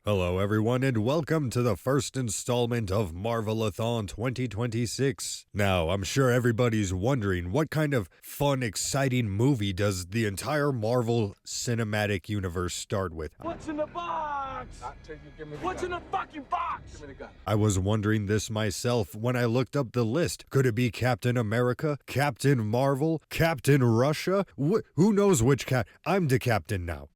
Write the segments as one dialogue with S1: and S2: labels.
S1: Hello everyone and welcome to the first installment of Marvelathon 2026. Now, I'm sure everybody's wondering what kind of fun, exciting movie does the entire Marvel Cinematic Universe start with?
S2: What's in the box? What's in the fucking box? Give me the gun.
S1: I was wondering this myself when I looked up the list. Could it be Captain America, Captain Marvel, Captain Russia? Who knows which I'm the captain now.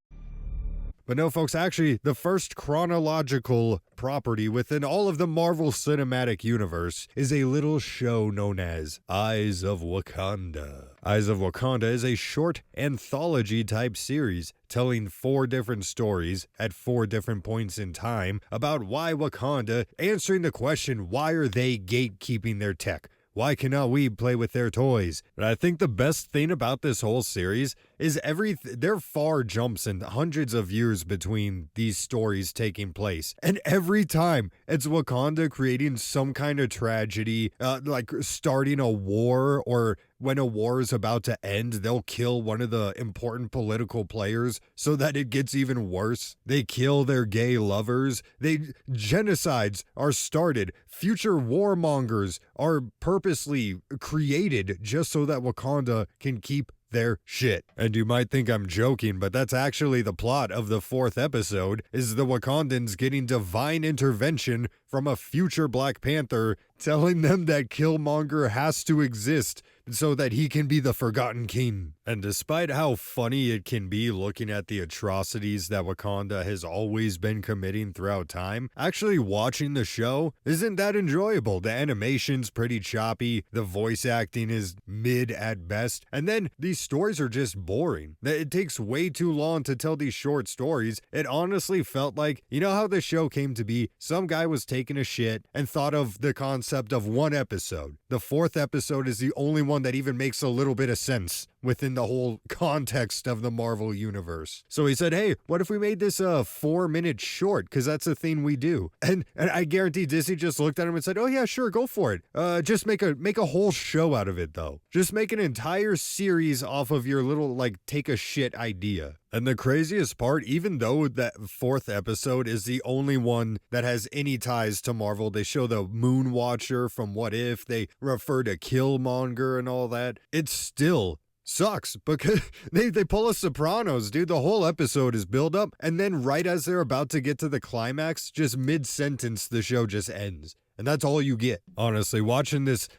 S1: But no, folks, actually, the first chronological property within all of the Marvel Cinematic Universe is a little show known as Eyes of Wakanda. Eyes of Wakanda is a short anthology-type series telling 4 different stories at 4 different points in time about why Wakanda, answering the question, why are they gatekeeping their tech? Why cannot we play with their toys? And I think the best thing about this whole series is there are far jumps and hundreds of years between these stories taking place. And every time it's Wakanda creating some kind of tragedy, like starting a war, or when a war is about to end, they'll kill one of the important political players so that it gets even worse. They kill their gay lovers. Genocides are started. Future warmongers are purposely created just so that Wakanda can keep their shit. And you might think I'm joking, but that's actually the plot of the 4th episode, is the Wakandans getting divine intervention from a future Black Panther telling them that Killmonger has to exist so that he can be the Forgotten King. And despite how funny it can be looking at the atrocities that Wakanda has always been committing throughout time, actually watching the show isn't that enjoyable. The animation's pretty choppy, the voice acting is mid at best, and then these stories are just boring. It takes way too long to tell these short stories. It honestly felt like, you know how the show came to be? Some guy was taking a shit and thought of the concept of one episode. The 4th episode is the only one that even makes a little bit of sense within the whole context of the Marvel Universe. So he said, hey, what if we made this a 4-minute short? Because that's a thing we do. And I guarantee Disney just looked at him and said, oh yeah, sure, go for it. Just make a whole show out of it, though. Just make an entire series off of your little, like, take a shit idea. And the craziest part, even though that 4th episode is the only one that has any ties to Marvel, they show the Moon Watcher from What If, they refer to Killmonger and all that, it still sucks because they pull a Sopranos, dude. The whole episode is build up, and then right as they're about to get to the climax, just mid-sentence, the show just ends. And that's all you get. Honestly, watching this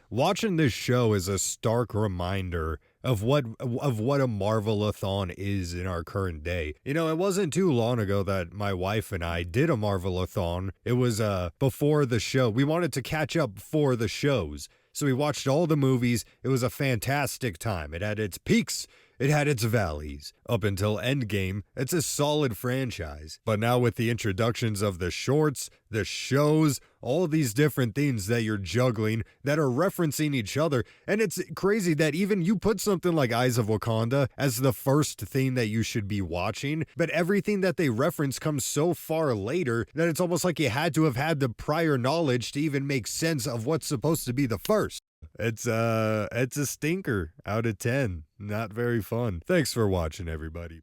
S1: show is a stark reminder of what a Marvelathon is in our current day. You know, it wasn't too long ago that my wife and I did a Marvelathon. It was before the show. We wanted to catch up for the shows. So we watched all the movies. It was a fantastic time. It had its peaks. It had its valleys. Up until Endgame, it's a solid franchise. But now with the introductions of the shorts, the shows, all these different things that you're juggling that are referencing each other, and it's crazy that even you put something like Eyes of Wakanda as the first thing that you should be watching, but everything that they reference comes so far later that it's almost like you had to have had the prior knowledge to even make sense of what's supposed to be the first. It's a stinker out of 10. Not very fun. Thanks for watching, everybody.